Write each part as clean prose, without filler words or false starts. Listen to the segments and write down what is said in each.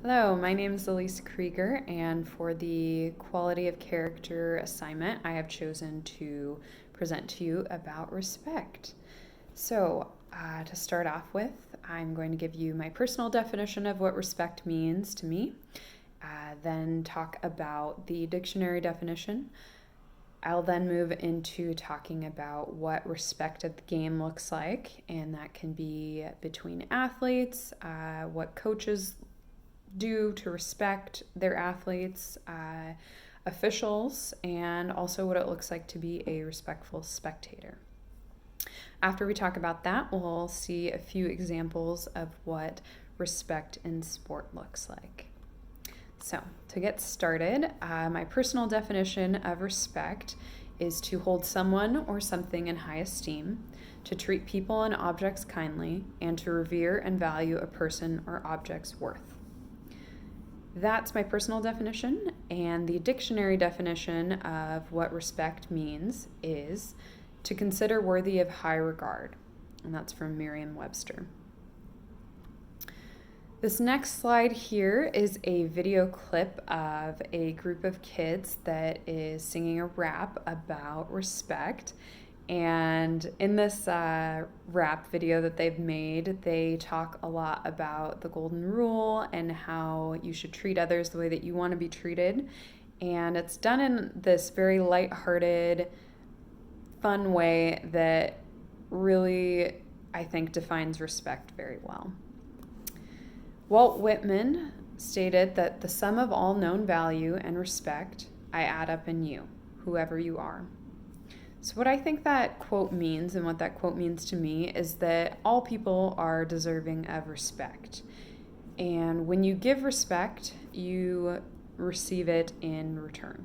Hello, my name is Elise Krieger, and for the quality of character assignment, I have chosen to present to you about respect. To start off with, I'm going to give you my personal definition of what respect means to me, then talk about the dictionary definition. I'll then move into talking about what respect at the game looks like, and that can be between athletes, what coaches do to respect their athletes, officials, and also what it looks like to be a respectful spectator. After we talk about that, we'll see a few examples of what respect in sport looks like. So, to get started, my personal definition of respect is to hold someone or something in high esteem, to treat people and objects kindly, and to revere and value a person or object's worth. That's my personal definition, and the dictionary definition of what respect means is to consider worthy of high regard, and that's from Merriam-Webster. This next slide here is a video clip of a group of kids that is singing a rap about respect. And in this rap video that they've made, they talk a lot about the golden rule and how you should treat others the way that you want to be treated. And it's done in this very lighthearted, fun way that really, I think, defines respect very well. Walt Whitman stated that the sum of all known value and respect I add up in you, whoever you are. So what I think that quote means, and what that quote means to me, is that all people are deserving of respect. And when you give respect, you receive it in return.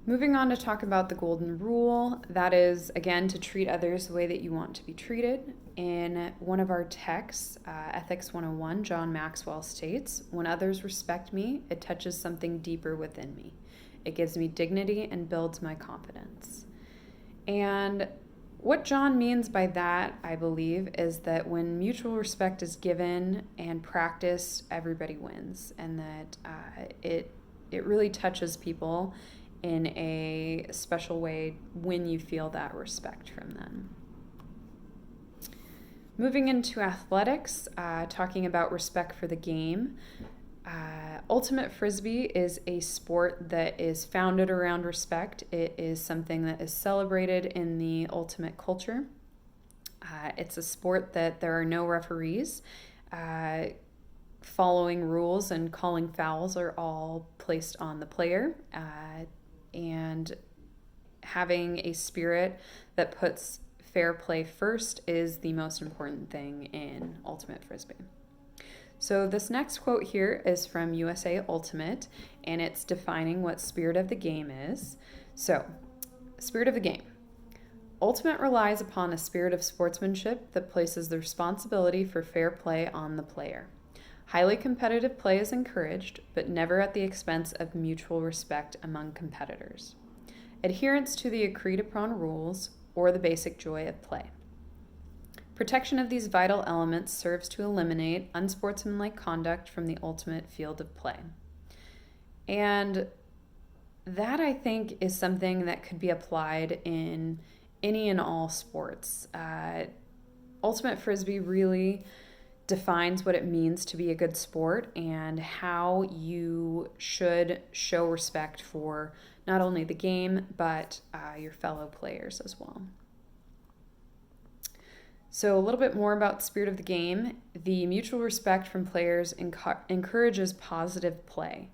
Moving on to talk about the golden rule, that is, again, to treat others the way that you want to be treated. In one of our texts, Ethics 101, John Maxwell states, "When others respect me, it touches something deeper within me. It gives me dignity and builds my confidence." And what John means by that, I believe, is that when mutual respect is given and practiced, everybody wins, and that it really touches people in a special way when you feel that respect from them. Moving into athletics, talking about respect for the game. Ultimate Frisbee is a sport that is founded around respect. It is something that is celebrated in the ultimate culture. It's a sport that there are no referees. Following rules and calling fouls are all placed on the player. And having a spirit that puts fair play first is the most important thing in Ultimate Frisbee. So this next quote here is from USA Ultimate, and it's defining what spirit of the game is. So, spirit of the game. Ultimate relies upon a spirit of sportsmanship that places the responsibility for fair play on the player. Highly competitive play is encouraged, but never at the expense of mutual respect among competitors. Adherence to the agreed-upon rules or the basic joy of play. Protection of these vital elements serves to eliminate unsportsmanlike conduct from the ultimate field of play. And that, I think, is something that could be applied in any and all sports. Ultimate Frisbee really defines what it means to be a good sport and how you should show respect for not only the game, but your fellow players as well. So a little bit more about spirit of the game. The mutual respect from players encourages positive play.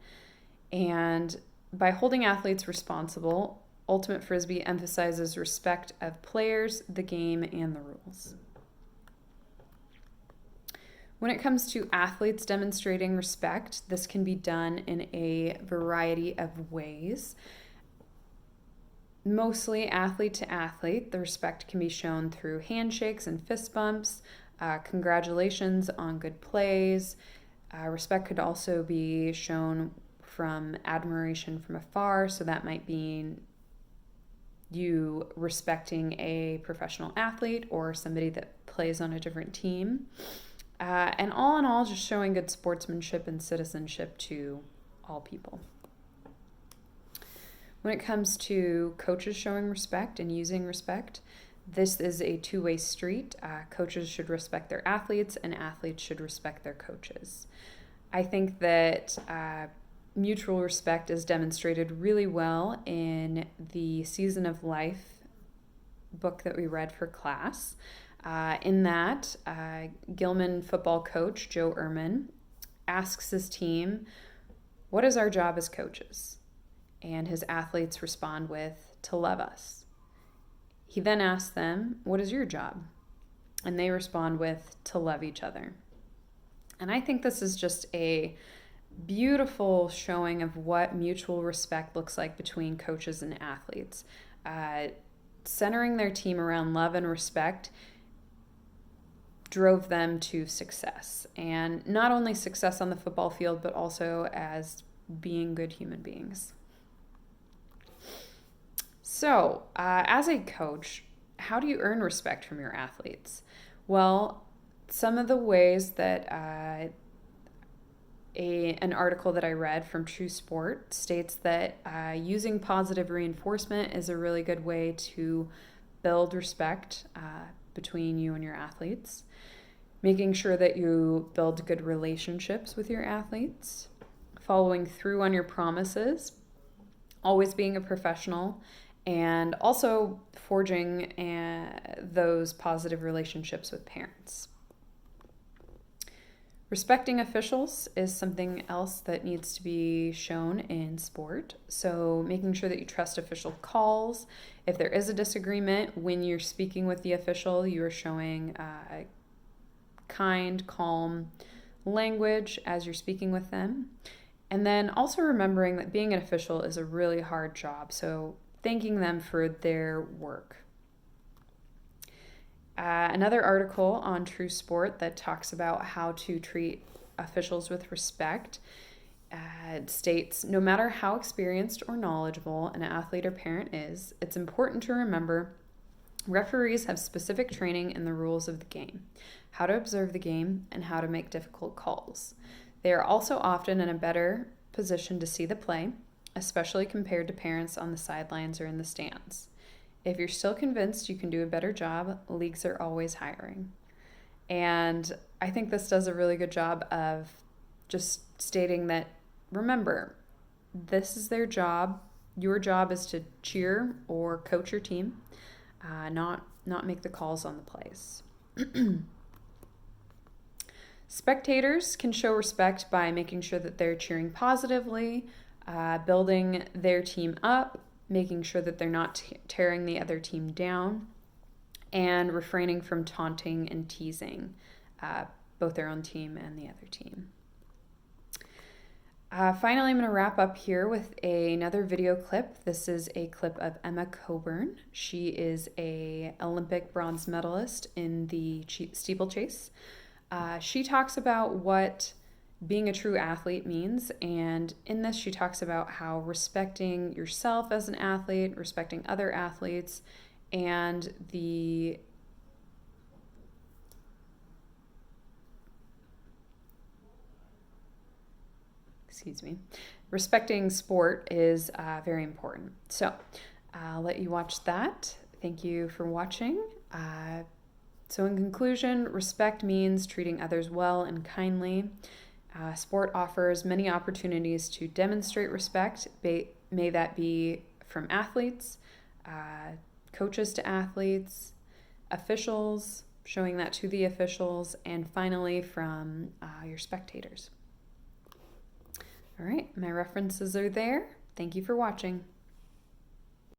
And by holding athletes responsible, Ultimate Frisbee emphasizes respect of players, the game, and the rules. When it comes to athletes demonstrating respect, this can be done in a variety of ways. Mostly athlete to athlete, the respect can be shown through handshakes and fist bumps, congratulations on good plays. Respect could also be shown from admiration from afar, so that might be you respecting a professional athlete or somebody that plays on a different team. And all in all, just showing good sportsmanship and citizenship to all people. When it comes to coaches showing respect and using respect, this is a two-way street. Coaches should respect their athletes, and athletes should respect their coaches. I think that mutual respect is demonstrated really well in the Season of Life book that we read for class. In that, Gilman football coach Joe Ehrmann asks his team, "What is our job as coaches?" And his athletes respond with, "To love us." He then asks them, "What is your job?" And they respond with, "To love each other." And I think this is just a beautiful showing of what mutual respect looks like between coaches and athletes. Centering their team around love and respect drove them to success. And not only success on the football field, but also as being good human beings. So, as a coach, how do you earn respect from your athletes? Well, some of the ways that an article that I read from True Sport states that using positive reinforcement is a really good way to build respect between you and your athletes. Making sure that you build good relationships with your athletes. Following through on your promises. Always being a professional. And also forging those positive relationships with parents. Respecting officials is something else that needs to be shown in sport. So making sure that you trust official calls. If there is a disagreement, when you're speaking with the official, you are showing kind, calm language as you're speaking with them. And then also remembering that being an official is a really hard job. So thanking them for their work. Another article on True Sport that talks about how to treat officials with respect states, no matter how experienced or knowledgeable an athlete or parent is, it's important to remember referees have specific training in the rules of the game, how to observe the game, and how to make difficult calls. They are also often in a better position to see the play, especially compared to parents on the sidelines or in the stands. If you're still convinced you can do a better job, leagues are always hiring. And I think this does a really good job of just stating that, remember, this is their job. Your job is to cheer or coach your team, not make the calls on the plays. Spectators can show respect by making sure that they're cheering positively, building their team up, making sure that they're not tearing the other team down, and refraining from taunting and teasing both their own team and the other team. Finally, I'm going to wrap up here with another video clip. This is a clip of Emma Coburn. She is an Olympic bronze medalist in the steeplechase. She talks about what being a true athlete means, and in this she talks about how respecting yourself as an athlete, respecting other athletes, and respecting sport is very important. So I'll let you watch that. Thank you for watching. So in conclusion, respect means treating others well and kindly. Sport offers many opportunities to demonstrate respect, may that be from athletes, coaches to athletes, officials, showing that to the officials, and finally from your spectators. All right, my references are there. Thank you for watching.